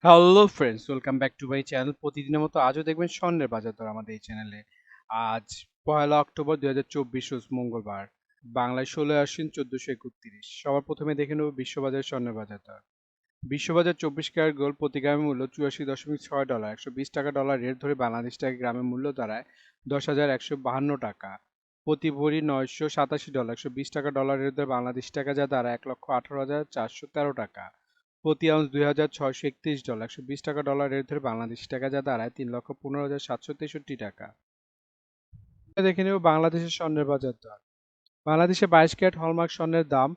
Hello friends, welcome back to my channel. প্রতিদিনের মতো আজও দেখবেন স্বর্ণের বাজার দর আমাদের এই চ্যানেলে। আজ 1 অক্টোবর 2024 রোজ মঙ্গলবার। বাংলায় 16 আশ্বিন 1431। সবার প্রথমে দেখে নেব বিশ্ববাজার স্বর্ণের বাজার দর। বিশ্ববাজার 24 ক্যারেট গোল্ড প্রতি গ্রামের মূল্য $84.6, 120 টাকা ডলার রেট ধরে বাংলাদেশ টাকা গ্রামের মূল্য দাঁড়ায় 10,152 টাকা। প্রতি ভরি $987, 120 টাকা ডলার রেট ধরে বাংলাদেশ টাকা যা দাঁড়ায় 1,18,413 টাকা। প্রতি আউন্স $2,631, 120 টাকা ডলার রেট ধরে বাংলাদেশ টাকা যা দাঁড়ায় 3,15,763 টাকা। দেখে নেব বাংলাদেশের স্বর্ণের বাজার দর। বাংলাদেশে 22 ক্যারেট হলমার্ক স্বর্ণের দাম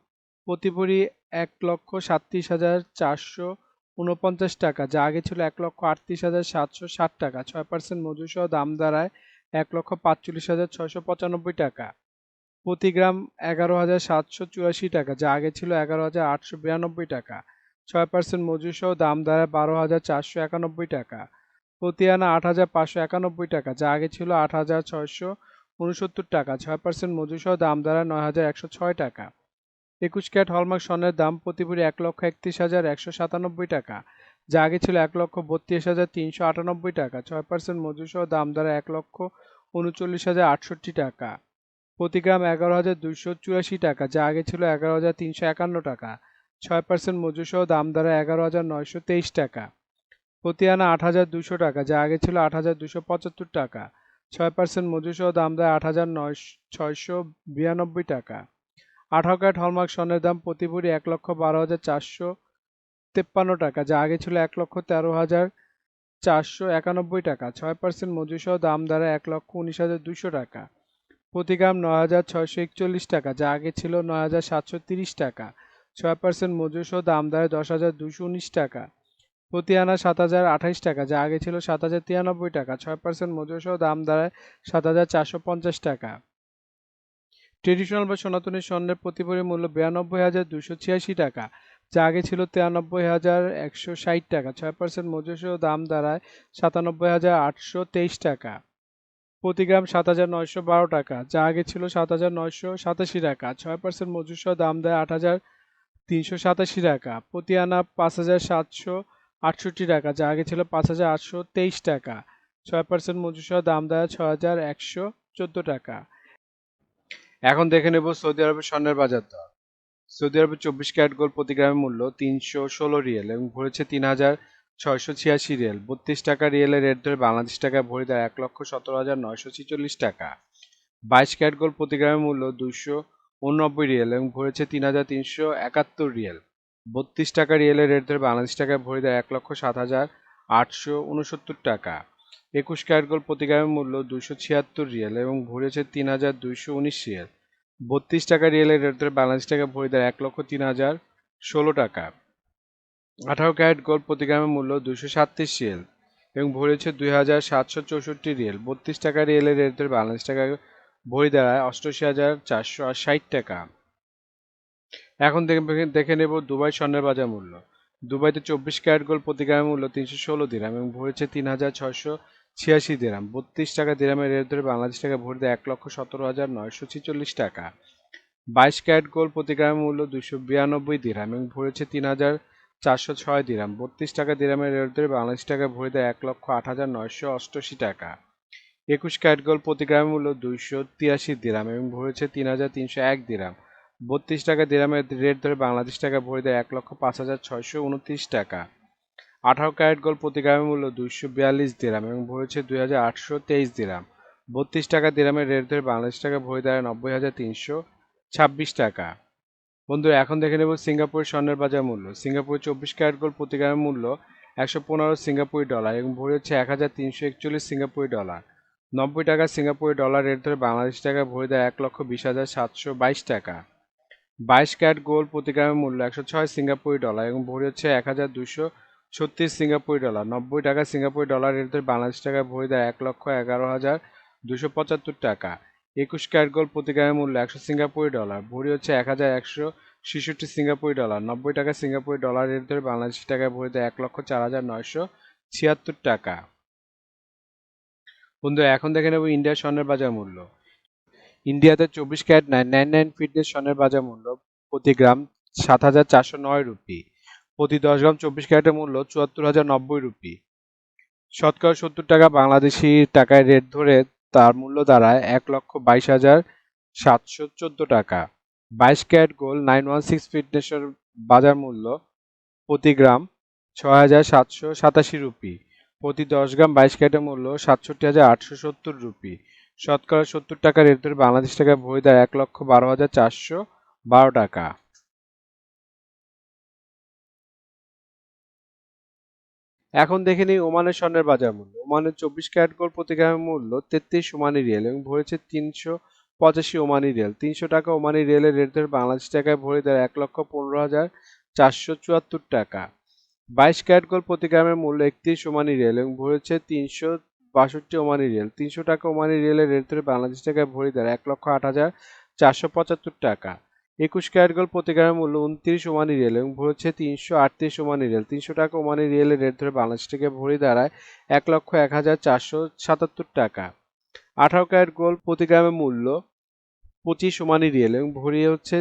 প্রতি ভরি 1,37,449 টাকা, যা আগে ছিল 1,38,760 টাকা। 6% মজুরি সহ দাম দাঁড়ায় 1,45,695 টাকা। প্রতি গ্রাম 11,784 টাকা, যা আগে ছিল 11,892 টাকা। 6% মজুরি সহ দাম দাঁড়ায় 12,491 টাকা। প্রতি আনা 8,591 টাকা, যা আগে ছিল 8,669 টাকা। 6% মজুরি সহ দাম দাঁড়ায় 9,106 টাকা। 21 ক্যারেট হলমার্ক স্বর্ণের দাম প্রতি ভরি 1,31,197 টাকা, যা আগে ছিল 1,32,398 টাকা। 6% মজুরি সহ দাম দাঁড়ায় 1,39,068 টাকা। প্রতি গ্রাম 11,284 টাকা, যা আগে ছিল 11,351 টাকা। 6% মজুরি সহ দাম দাঁড়ায় 11,923 টাকা। প্রতি আনা 8,200 টাকা, যা আগে ছিল 8,275 টাকা। 6% মজুরি সহ দাম দাঁড়ায় 8,692 টাকা। 18 ক্যারেট হলমার্ক স্বর্ণের দাম প্রতি ভরি 1,12,453 টাকা, যা আগে ছিল 1,13,491 টাকা। 6% মজুরি সহ দাম দাঁড়ায় 1,19,200 টাকা। প্রতি গ্রাম 9,641 টাকা, যা আগে ছিল 9,730 টাকা। 6% মজুরি সহ দাম দাঁড়ায় 10,219 টাকা। প্রতি আনা 7,028 টাকা, যা আগে ছিল 7,093 টাকা। 6% মজুরি সহ দাম দাঁড়ায় 7,450 টাকা। ট্রেডিশনাল বা সনাতনী স্বর্ণের প্রতি ভরি মূল্য 92,286 টাকা, যা আগে ছিল 93,160 টাকা। 6% মজুরি সহ দাম দাঁড়ায় 97,823 টাকা। প্রতি গ্রাম 7,912 টাকা, যা আগে ছিল 7,987 টাকা। 6% মজুরি সহ দাম দেয় 8,387 টাকা। প্রতি আনা 5,768 টাকা, যা আগে ছিল 5,823 টাকা। 6% মজুরি সহ দাম দেয় 6,114 টাকা। এখন দেখে নেব সৌদি আরবের স্বর্ণের বাজার দর। সৌদি আরবের 24 ক্যারেট গোল্ড প্রতি গ্রামের মূল্য 316 রিয়াল এবং ভরেছে 3,686 রিয়াল। 32 টাকা রিয়েলের রেট ধরে বাংলাদেশ টাকায় ভরি দেয় 1,17,946 টাকা। 22 ক্যারেট গোল্ড প্রতি গ্রামের মূল্য 289 রিয়াল এবং ভরেছে 3,371 রিয়াল। 32 টাকা রিয়েলের রেট ধরে বাংলাদেশ টাকায় ভরি দেয় 1,07,869 টাকা। 21 ক্যারেট গোল্ড প্রতি গ্রামের মূল্য 276 রিয়াল এবং ভরেছে 3,219 রিয়াল। 32 টাকা রিয়েলের রেট ধরে বাংলাদেশ টাকা ভরি দেয় 1,03,016 টাকা। 18 ক্যারেট গোল্ড প্রতি গ্রামের মূল্য 237 রিয়াল এবং ভরেছে 2,764 রিয়াল। 32 টাকা রিয়েলের রেট ধরে বাংলাদেশ টাকা ভরি দাঁড়ায় 88,460 টাকা। এখন দেখে নেব দুবাই স্বর্ণের বাজার মূল্য। দুবাইতে 24 ক্যারেট গোল্ড প্রতি গ্রামের মূল্য 316 দিরহাম এবং ভরেছে 3,686 দিরহাম। 32 টাকা দিরহামের রেট ধরে বাংলাদেশ টাকা ভরি দেয় 1,17,946 টাকা। 22 ক্যারেট গোল্ড প্রতি গ্রামের মূল্য 292 দিরহাম এবং ভরেছে 3,406 দিরহাম। 32 টাকা দিরহামের রেট ধরে বাংলাদেশ টাকা ভরি দেয় 1,08,988 টাকা। 21 ক্যারেট গোল্ড প্রতি গ্রামের মূল্য 283 দিরহাম এবং ভরেছে 3,301 দিরহাম। 32 টাকা দিরহামের রেট ধরে বাংলাদেশ টাকা ভরি দেয় 1,05,629 টাকা। 18 ক্যারেট গোল্ড প্রতি গ্রামের মূল্য 242 দিরহাম এবং ভরেছে 2,823 দিরহাম। 32 টাকা দিরহামের রেট ধরে বাংলাদেশ টাকা ভরি দেয় 90,326 টাকা। বন্ধুরা, এখন দেখে নেব সিঙ্গাপুরের স্বর্ণের বাজার মূল্য। সিঙ্গাপুরে 24 ক্যারেট গোল্ড প্রতি গ্রামের মূল্য 115 সিঙ্গাপুরি ডলার এবং ভরি হচ্ছে 1,341 সিঙ্গাপুরি ডলার। 90 টাকা সিঙ্গাপুরি ডলার রেট ধরে বাংলাদেশ টাকা ভরি দেয় 1,20,722 টাকা। 22 ক্যারেট গোল্ড প্রতি গ্রামের মূল্য 106 সিঙ্গাপুরি ডলার এবং ভরি হচ্ছে 1,236 সিঙ্গাপুরি ডলার। 90 টাকা সিঙ্গাপুরি ডলার রেট ধরে বাংলাদেশ টাকা ভরি দেয় 1,11,275 টাকা। 21 ক্যারেট গোল্ড প্রতি গ্রামের মূল্য 100 সিঙ্গাপুরি ডলার, ভরি হচ্ছে 1,166 সিঙ্গাপুরি ডলার। 90 টাকা সিঙ্গাপুরি ডলার রেট ধরে বাংলাদেশ টাকায় ভরি দেয় 1,04,976 টাকা। বন্ধুরা, এখন দেখে নেব ইন্ডিয়ার স্বর্ণের বাজার মূল্য। ইন্ডিয়াতে 24 ক্যারেট 999 ফিটনেস স্বর্ণের বাজার মূল্য প্রতি গ্রাম 7,409 রুপি। প্রতি 10 গ্রাম 24 ক্যারেটের মূল্য ৭৪,090 রুপি। শতকরা 70 টাকা বাংলাদেশি টাকায় রেট ধরে তার মূল্য দাঁড়ায় ১,22,৭১৪ টাকা। 22 ক্যারেট গোল্ড 916 ফিটনেসের বাজার মূল্য প্রতি গ্রাম ৬,৭৮৭ রুপি। প্রতি 10 গ্রাম 22 ক্যারেটের মূল্য ৬৭,৮৭০ রুপি। শতকরা 70 টাকা রেট ধরে বাংলাদেশ টাকায় ভরি দাঁড়ায় ১,১২,৪১২ টাকা। এখন দেখে নিই ওমানের স্বর্ণের বাজার মূল্য। ওমানের 24 ক্যারেট গোল্ড প্রতি গ্রামের মূল্য 33 ওমানি রিয়াল এবং ভরেছে 385 ওমানি রিয়াল। 300 টাকা ওমানি রিয়ালের রেট ধরে বাংলাদেশ টাকায় ভরি দাঁড়ায় ১,১৫,৪৭৪ টাকা। 22 ক্যারেট গোল্ড প্রতি গ্রামের মূল্য 31 ওমানি রিয়াল এবং ভরেছে 362 ওমানি রিয়াল। 300 টাকা ওমানি রিয়ালের রেট ধরে বাংলাদেশ টাকায় ভরি দাঁড়ায় 1,08,475 টাকা। 21 ক্যারেট গোল্ড প্রতি গ্রামের মূল্য 29 ওমানি রিয়াল এবং ভরেছে 338 ওমানি রিয়াল। 300 টাকা ওমানি রিয়ালের রেট ধরে বাংলাদেশ টাকায় ভরি দাঁড়ায় 1,01,477 টাকা। 18 ক্যারেট গোল্ড প্রতি গ্রামের মূল্য 25 ওমানি রিয়াল এবং ভরি হচ্ছে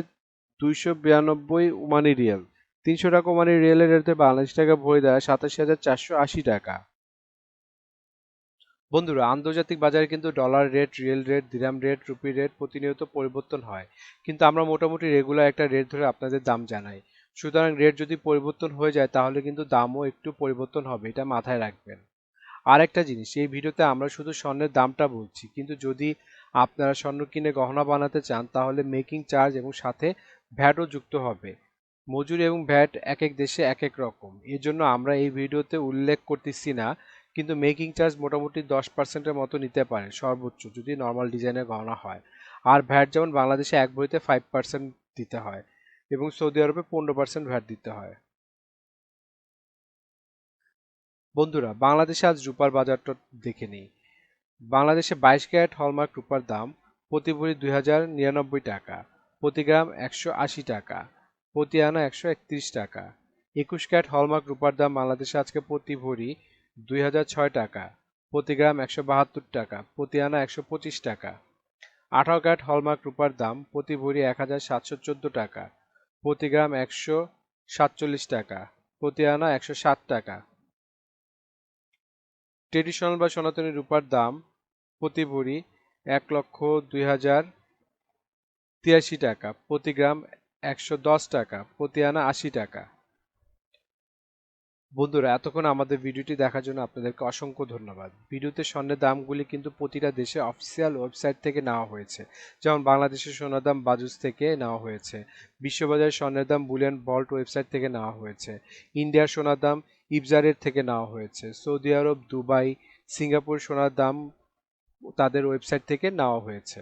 292 ওমানি রিয়াল। 300 টাকা ওমানি রিয়ালের রেট ধরে বাংলাদেশ টাকায় ভরি দাঁড়ায় 87,480 টাকা। বন্ধুরা, আন্তর্জাতিক বাজারে কিন্তু ডলার রেট, রিয়েল রেট, দিরহাম রেট, রুপি রেট প্রতিনিয়ত পরিবর্তন হয়, কিন্তু আমরা মোটামুটি রেগুলার একটা রেট ধরে আপনাদের দাম জানাই। সুতরাং রেট যদি পরিবর্তন হয়ে যায় তাহলে কিন্তু দামও একটু পরিবর্তন হবে, এটা মাথায় রাখবেন। আর একটা জিনিস, এই ভিডিওতে আমরা শুধু স্বর্ণের দামটা বলছি, কিন্তু যদি আপনারা স্বর্ণ কিনে গহনা বানাতে চান তাহলে মেকিং চার্জ এবং সাথে ভ্যাটও যুক্ত হবে। মজুরি এবং ভ্যাট এক এক দেশে এক এক রকম, এর জন্য আমরা এই ভিডিওতে উল্লেখ করতেছি না, কিন্তু মেকিং চার্জ মোটামুটি 10%-এর মতো নিতে পারে সর্বোচ্চ, যদি নর্মাল ডিজাইনের গহনা হয়। আর ভ্যাট যেমন বাংলাদেশে এক ভরিতে 5% দিতে হয় এবং সৌদি আরবে 15% ভ্যাট দিতে হয়। বন্ধুরা, বাংলাদেশে আজ রূপার বাজারটা দেখে নিই। বাংলাদেশে 22 ক্যারেট হলমার্ক রূপার দাম প্রতি ভরি 2,099 টাকা, প্রতি গ্রাম 180 টাকা, প্রতি আনা 131 টাকা। 21 ক্যারেট হলমার্ক রূপার দাম বাংলাদেশে আজকে প্রতি ভরি 2,006 টাকা, প্রতি গ্রাম 172 টাকা, প্রতি আনা 125 টাকা। 18 ক্যারেট হলমার্ক রূপার দাম প্রতি ভরি 1,714 টাকা, প্রতি গ্রাম 147 টাকা, প্রতি আনা 160 টাকা। ট্রেডিশনাল বা সনাতনী রূপার দাম প্রতি ভরি 1,02,083 টাকা, প্রতি গ্রাম 110 টাকা, প্রতি আনা 80 টাকা। বন্ধুরা, এতক্ষণ আমাদের ভিডিওটি দেখার জন্য আপনাদেরকে অসংখ্য ধন্যবাদ। ভিডিওতে স্বর্ণের দামগুলি কিন্তু প্রতিটা দেশে অফিসিয়াল ওয়েবসাইট থেকে নেওয়া হয়েছে, যেমন বাংলাদেশের সোনার দাম বাজুস থেকে নেওয়া হয়েছে, বিশ্ববাজার স্বর্ণের দাম বুলিয়ন ভল্ট ওয়েবসাইট থেকে নেওয়া হয়েছে, ইন্ডিয়ার সোনার দাম ইবজারের থেকে নেওয়া হয়েছে, সৌদি আরব, দুবাই, সিঙ্গাপুর সোনার দাম তাদের ওয়েবসাইট থেকে নেওয়া হয়েছে।